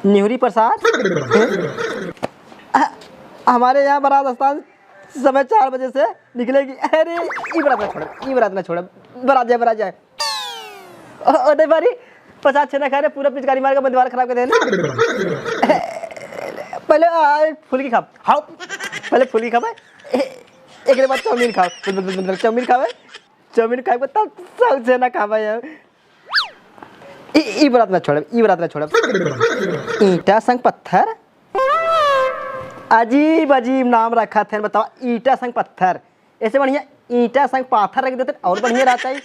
निहुरी प्रसाद हमारे यहाँ बारात स्थान समय 4 बजे से निकलेगी। अरे ये बारात ना छोड़ बारात जाए अरे बारी प्रसाद छेना खा रहे पूरा पिचकारी मार का बंदवार खराब कर देना। पहले फुल्की खा पहले फुल्की खा एक बाद चाउमीन खाओ चाउमीन खाए तब सब छेना खा यार। ई बारात ना छोड़ ईटा संग पत्थर अजीब नाम रखा थे। बताओ ईटा संग पत्थर, ऐसे बढ़िया ईटा संग पाथर रख देते और बढ़िया रहता है।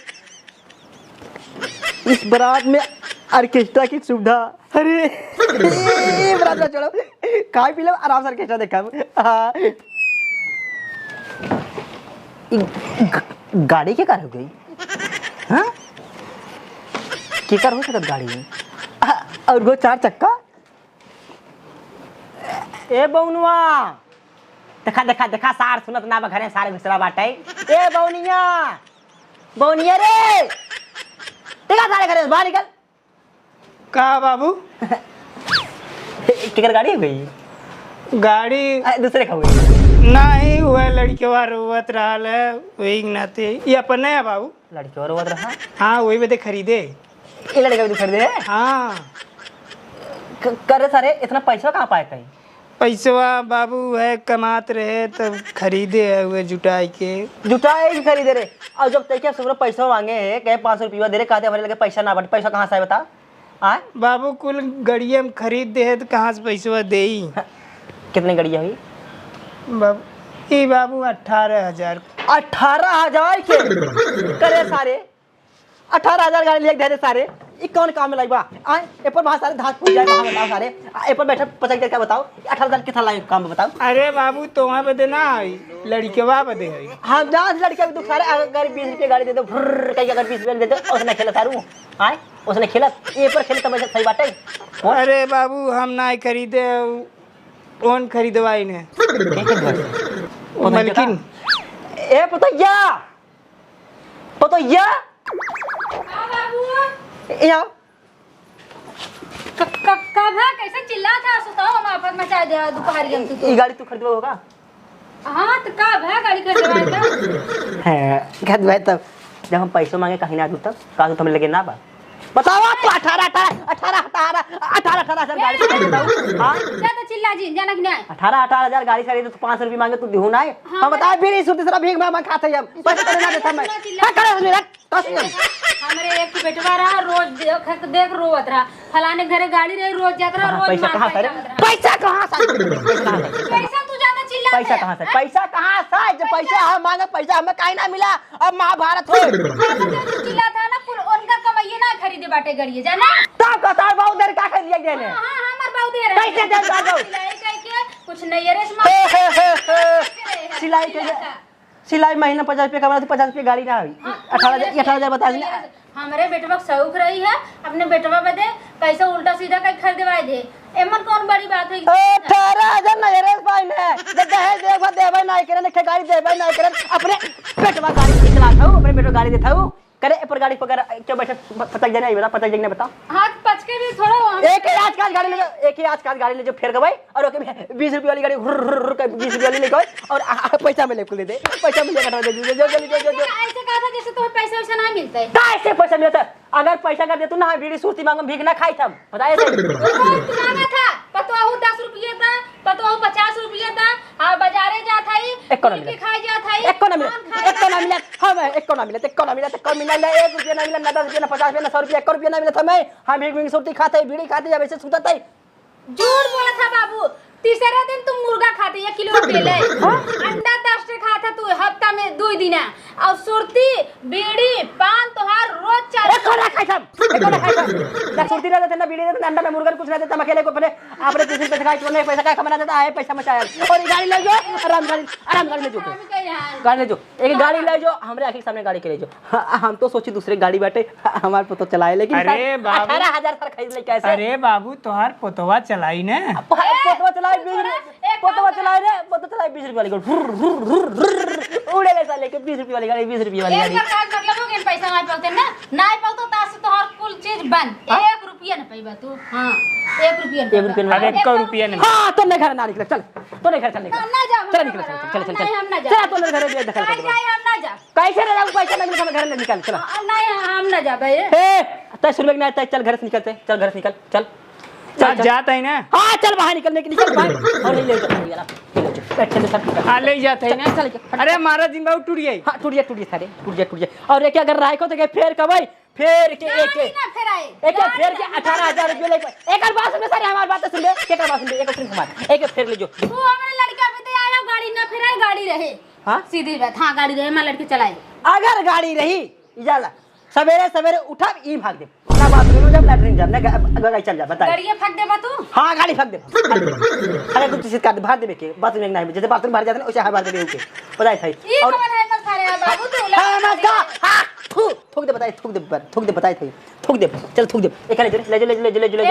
इस बारात में ऑर्केस्ट्रा की सुविधा। अरे बारात ना छोड़ो खाए पी लो आराम से ऑर्केस्ट्रा देखा। गाड़ी क्या कार हो गई? हाँ क्या हो सकता गाड़ी में और वो 4 चक्का। ए बौनुआ देखा सार सुनत ना घरे सारे घुसरा बाटे। ए बौनिया रे देखा सारे घरे बाहर निकल। का बाबू केकर गाड़ी हो गई? गाड़ी दूसरे का हुई नहीं हुआ, लड़कियों रोवत रहल है वही नाते। ये अपन है बाबू, लड़की रोवत रहा। हाँ वही बदे खरीदे। ये लड़का भी खरीदे? हाँ करे सारे इतना पैसा कहाँ पाए कहीं? पैसवा बाबू है कमात रहे तब खरीदे है हुए जुटाई के खरीदे रे। और जब तक सब पैसा मांगे है कहे 500 रुपया दे रे कहते हमारे लगे पैसा ना बटे। पैसा कहाँ से है बता? आए बाबू कुल गड़िया में खरीद दे है तो कहाँ से पैसवा दे? कितनी गड़िया हुई बाबू? ये बाबू 18,000 के करे सारे 18,000 गाड़ी ले दे सारे। ये कौन काम में लग बा? आए ए पर वहां सारे धास फूट जाए वहां बताओ सारे ए पर बैठे पचक क्या बताओ 18,000 कितना लागे काम में बताओ। अरे बाबू तो वहाँ बदे ना लड़केवा बदे है। हम जहाँ से लड़के तो सारे अगर 20 रुपये गाड़ी दे दो कहीं अगर 20 रुपये दे दो उसने खेला सारू। आए उसने खेला ये पर खेले तो सही बात है। अरे बाबू हम ना खरीदे कौन खरीदवाई ने मलकिन। ए पतैया यहाँ कब है कैसे चिल्ला था सुताओ हम आपस मचा दे दोपहर के तू। ये गाड़ी तू खरीदवा होगा? हां तो कब है गाड़ी खरीदवा है खरीदवा तब जब हम पैसे मांगे कहीं ना तब का तो हमें लगे ना बा बताओ तो 18,000 गाड़ी खरीदता हूं। हां ज्यादा चिल्ला जी जाना कि नहीं? 18,000 गाड़ी खरीदे तो 500 रुपये मांगे तू देहू ना है। हम बता बीड़ी सूती सारा भीख मांग खाते हम पैसे तो ना देता मैं। हां करे मेरा हमरे एक बेटवा रहा रोज देख रोवत रहा फलाने घरे गाड़ी रही रोज जात रहा रोज पैसा कहां से? पैसा कहां से? पैसा तू ज्यादा चिल्ला पैसा कहां से? जब पैसा हम मांगे पैसा हमें काहे ना मिला? अब महाभारत हो चिल्ला था ना उनका कमाइए ना खरीदे बाटे गड़िए जाना तब कतार बाऊ दर का खरीद लिया देने। हां हमार बाऊ दे रहा कैसे दे का बाऊ कुछ नहीं है रे सिलाई महीना 50 रुपये कमा तो 50 रुपये गाड़ी ना हुई। 18,000 बता दी। हमारे बेटवा शौक रही है अपने बेटवा बदे पैसा उल्टा सीधा कहीं खरीदवा दे एमन कौन बड़ी बात है? 18,000 नहीं रे भाई ने दहेज देखो देबे नहीं करे लिखे गाड़ी देबे नहीं करे अपने बेटवा गाड़ी चला था अपने बेटवा गाड़ी देता हूं करे पर गाड़ी पकड़ क्यों बैठे पता जाने नहीं बता पता जाने बता। हाथ पच के भी थोड़ा एक ही आज गाड़ी ले जो फेर के भाई और ओके 20 रुपए वाली गाड़ी 20 रुपए वाली ले गए और पैसा में ले दे पैसा में ले कटा दे जो ऐसे कहा था जैसे तुम्हें पैसा वैसा ना मिलता है। कैसे पैसा मिलता? अगर पैसा कर दे तू ना बीड़ी सूती मांगो भीख ना खाई थम बताए से मांगा था पतवाहू 10 रुपये था पतवाहू 50 रुपये था आ बाजारे जा था ही इकोनॉमी खाई जा था ही एक को ना मिला हम एक को ना मिला 1 रुपया ना मिला ना 10 रुपया ना 50 रुपया ना 100 रुपया 1 रुपया ना मिला था मैं हम भीख सूती खाते बीड़ी खाते जब ऐसे सुता था। झूठ बोला था बाबू। तीसरे दिन तुम मुर्गा खाते 1 किलो केले अंडा 10 खाता तू हफ्ता में 2 दिन और सुरती बीड़ी पान तोहार रोज 4 एक कोना खाई ना सुरती रहते ना बीड़ी रहते अंडा ना मुर्गा कुछ रहते हम अकेले को पहले आपने 30 रुपए खाई तो पैसा का कमाना देता है पैसा मचाया और गाड़ी ले जाओ आराम गाड़ी ले जाओ गाड़ी ले जाओ एक गाड़ी ले जाओ हमारे आंख के सामने गाड़ी के ले जाओ। हम तो सोची दूसरे गाड़ी बैठे हमारे पोतो चलाए लेकिन 18,000 खरीद ले कैसे? अरे बाबू तोहार पोतवा चलाई ने पोतवा चला चलाई 20 पोतवा चलाई रे पोतवा चलाई 20 रुपए वाली गाड़ी उड़े ले साले के 20 रुपए वाली गाड़ी 20 रुपए वाली एक गाड़ी बार मतलब हो गया पैसा नहीं पाते ना नहीं पातो तास तो हर कुल चीज बंद 1 रुपया न पाइबा तू हां 1 रुपया 1 रुपए में अरे 1 रुपया नहीं हां तो नहीं घर ना निकल चल तो नहीं घर चल निकल ना जा चल निकल चल चल नहीं हम ना जा चल तो नहीं घर ले दखल नहीं जाए हम ना जा कैसे रे पैसा नहीं मिलता घर ले निकल चल नहीं हम ना जा भाई ए तय रुपए नहीं चल घर से निकलते चल घर से निकल चल चल जाता है ना हाँ चल बाहर निकलने के निकल बाहर और नहीं ले चल सब हाँ ले जाता है ना चल अरे हमारा जिम्मा टूट गई हाँ टूट गया सारे टूट गया और एक अगर राय को तो फेर कबाई फेर के एक ना फिर आए एक फेर के 18,000 रुपए ले एक बात सुन सारे हमारी बात सुन ले एक बात सुन ले एक सुन हमार एक फेर ले जो तू हमारे लड़का पे तो आया गाड़ी ना फिर आए गाड़ी रहे हाँ सीधी बात हाँ गाड़ी रहे मैं लड़के चलाए अगर गाड़ी रही इजाला सवेरे उठा ई भाग दे ना बाथरूम में जब लैट्रिन जब ना गाड़ी चल जा बता गाड़ियां फेंक देबा तू हाँ गाड़ी फेंक दे अरे तू किसी का भार देबे के बाथरूम में नहीं जैसे बाथरूम बाहर जाते ना वैसे बाहर देबे के बताई था ये खबर है मत सारे बाबू तू हाँ मत हाँ थूक दे बताई थूक दे बताई थी थूक दे चल थूक दे एक ले जो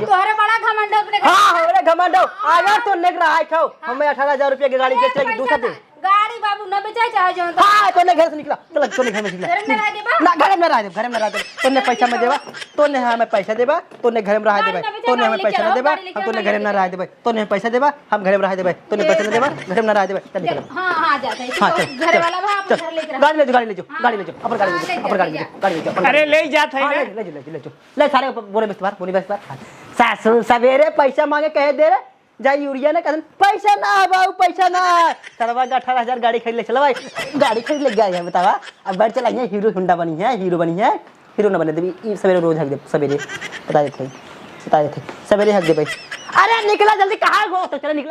तोहरे बड़ा घमंड अपने हाँ अरे घमंडो अगर तो नेक रहा है खाओ हमें 18,000 रुपए की गाड़ी बेचेगी दूसरा दिन गाड़ी बाबू न बेचाए चाहे जो हाँ तो घर से निकला चल तो घर में निकला घर में रह देबा ना घर में रह दे तोने पैसा में देबा तोने हमें पैसा देबा तोने घर में रह देबा तोने हमें पैसा ना देबा हम तोने घर में ना रह देबा तोने पैसा देबा हम घर में रह देबा तोने पैसा ना देबा घर में ना रह देबा चल निकल हां हां जाता है हाँ घर वाला बा आप घर लेके गाड़ी ले जो अपन गाड़ी ले जो अरे ले जाता है ना ले सारे बोले बस बार सासू सवेरे पैसा मांगे कहे दे रे जाई यूरिया ने कहन पैसा ना बाबू पैसा ना चलवा 18,000 गाड़ी खरीद ले चलो भाई गाड़ी खरीद ले गया है बतावा अब गाड़ी चलाई है हीरो होंडा बनी है हीरो ना बने देवी सवेरे रोज हक दे सवेरे बता देते सवेरे हक दे भाई अरे निकला जल्दी कहाँ गो तो चलो निकला